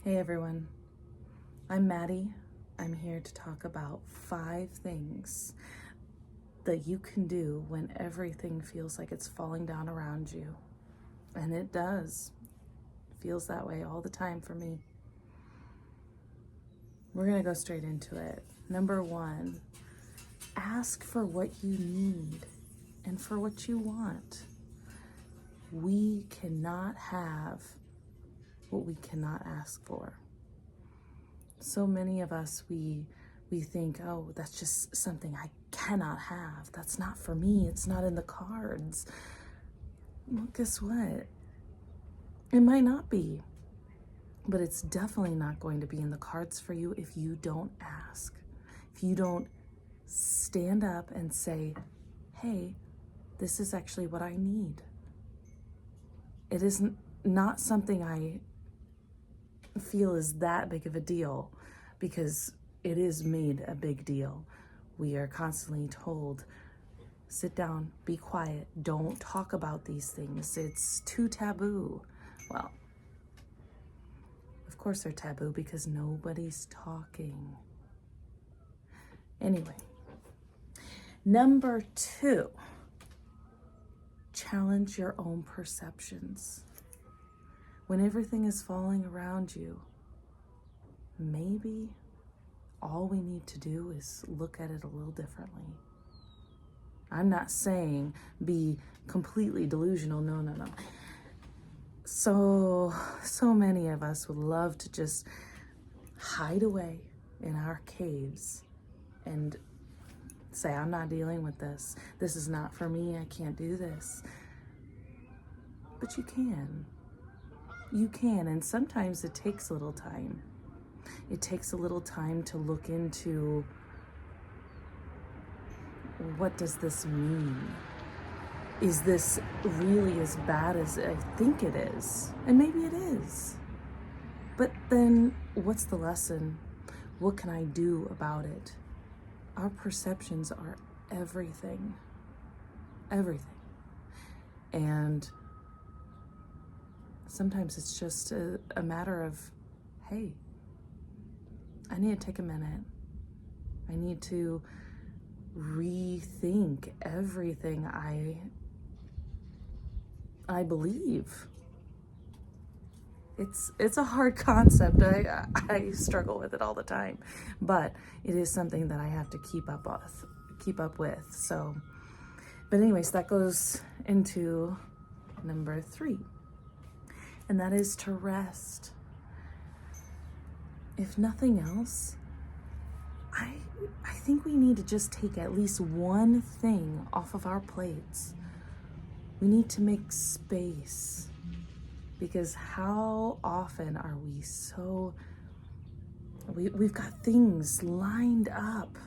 Hey everyone, I'm Maddie. I'm here to talk about 5 things that you can do when everything feels like it's falling down around you. And it does. It feels that way all the time for me. We're going to go straight into it. Number 1, ask for what you need and for what you want. We cannot have what we cannot ask for. So many of us, we think, oh, that's just something I cannot have. That's not for me. It's not in the cards. Well, guess what? It might not be, but it's definitely not going to be in the cards for you if you don't ask. If you don't stand up and say, hey, this is actually what I need. It is not something I feel is that big of a deal, because it is made a big deal. We are constantly told, sit down, be quiet, don't talk about these things. It's too taboo. Well, of course they're taboo because nobody's talking. Anyway, number 2, challenge your own perceptions. When everything is falling around you, maybe all we need to do is look at it a little differently. I'm not saying be completely delusional. No. So many of us would love to just hide away in our caves and say, I'm not dealing with this. This is not for me. I can't do this. But you can. You can, and sometimes it takes a little time. It takes a little time to look into, what does this mean? Is this really as bad as I think it is? And maybe it is. But then what's the lesson? What can I do about it? Our perceptions are everything. Everything. And sometimes it's just a matter of, hey, I need to take a minute. I need to rethink everything I believe. It's a hard concept. I struggle with it all the time, but it is something that I have to keep up with. So, but anyways, that goes into number 3. And that is to rest. If nothing else, I think we need to just take at least one thing off of our plates. We need to make space, because how often are we so, we've got things lined up.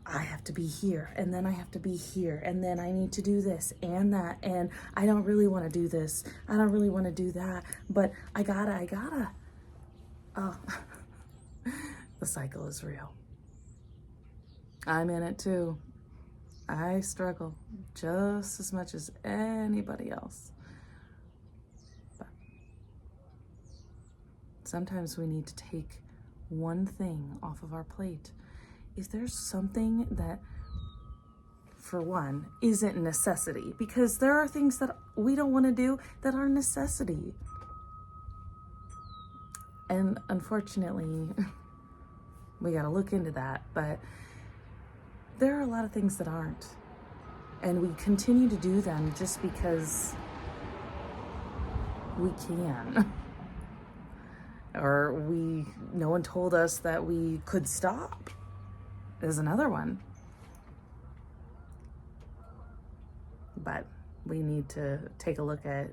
I have to be here, and then I have to be here, and then I need to do this and that, and I don't really want to do this. I don't really want to do that, but I gotta. Oh, the cycle is real. I'm in it too. I struggle just as much as anybody else. But sometimes we need to take one thing off of our plate. If there's something that, for one, isn't necessity, because there are things that we don't want to do that are necessity. And unfortunately, we got to look into that, but there are a lot of things that aren't. And we continue to do them just because we can. Or no one told us that we could stop. Is another one. But we need to take a look at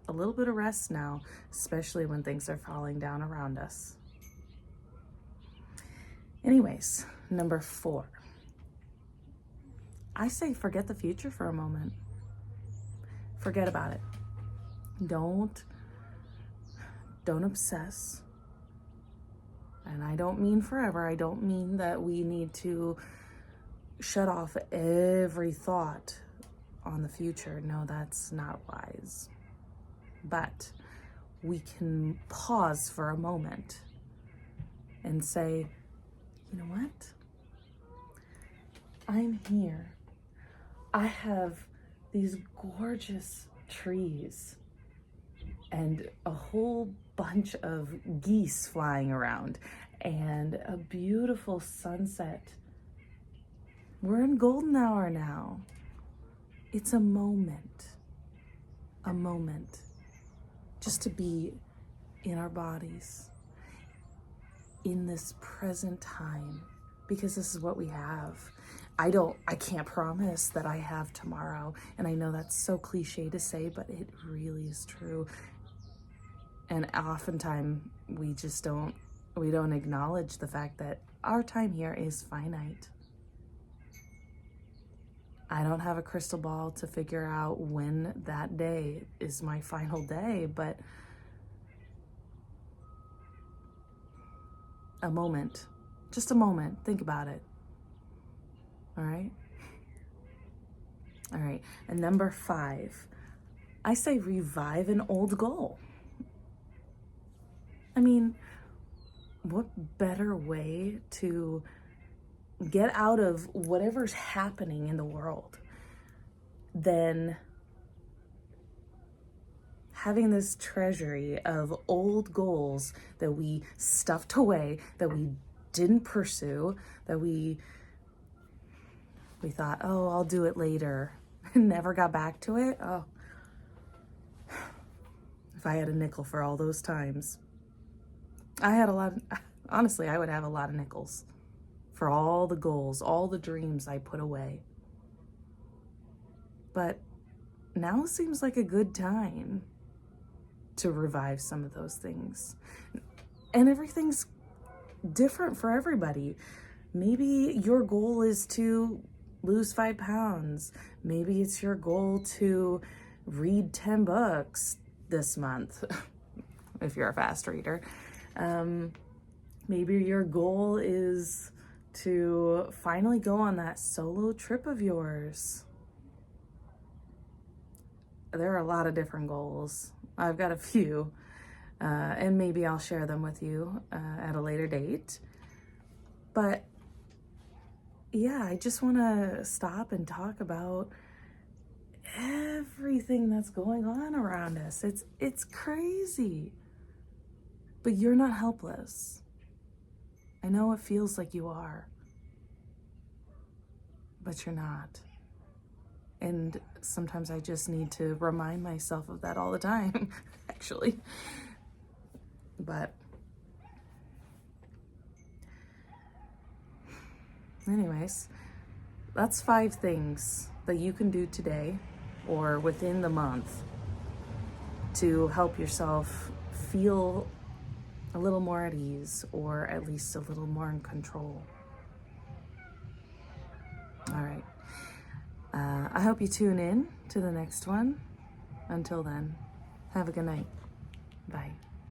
a little bit of rest now, especially when things are falling down around us. Anyways, number 4. I say forget the future for a moment. Forget about it. Don't obsess. And I don't mean forever. I don't mean that we need to shut off every thought on the future. No, that's not wise. But we can pause for a moment and say, you know what? I'm here. I have these gorgeous trees and a whole bunch of geese flying around and a beautiful sunset. We're in golden hour now. It's a moment just to be in our bodies, in this present time, because this is what we have. I can't promise that I have tomorrow. And I know that's so cliche to say, but it really is true. And oftentimes we don't acknowledge the fact that our time here is finite. I don't have a crystal ball to figure out when that day is my final day, but a moment, just a moment, think about it. All right? All right, and number 5, I say revive an old goal. I mean, what better way to get out of whatever's happening in the world than having this treasury of old goals that we stuffed away, that we didn't pursue, that we thought, oh, I'll do it later, and never got back to it. Oh, if I had a nickel for all those times. Honestly, I would have a lot of nickels for all the goals, all the dreams I put away. But now seems like a good time to revive some of those things. And everything's different for everybody. Maybe your goal is to lose 5 pounds. Maybe it's your goal to read 10 books this month, if you're a fast reader. Maybe your goal is to finally go on that solo trip of yours. There are a lot of different goals. I've got a few, and maybe I'll share them with you at a later date. But yeah, I just want to stop and talk about everything that's going on around us. It's crazy. But you're not helpless. I know it feels like you are, but you're not. And sometimes I just need to remind myself of that all the time, actually. But anyways, that's 5 things that you can do today or within the month to help yourself feel a little more at ease, or at least a little more in control. All right. I hope you tune in to the next one. Until then, have a good night. Bye.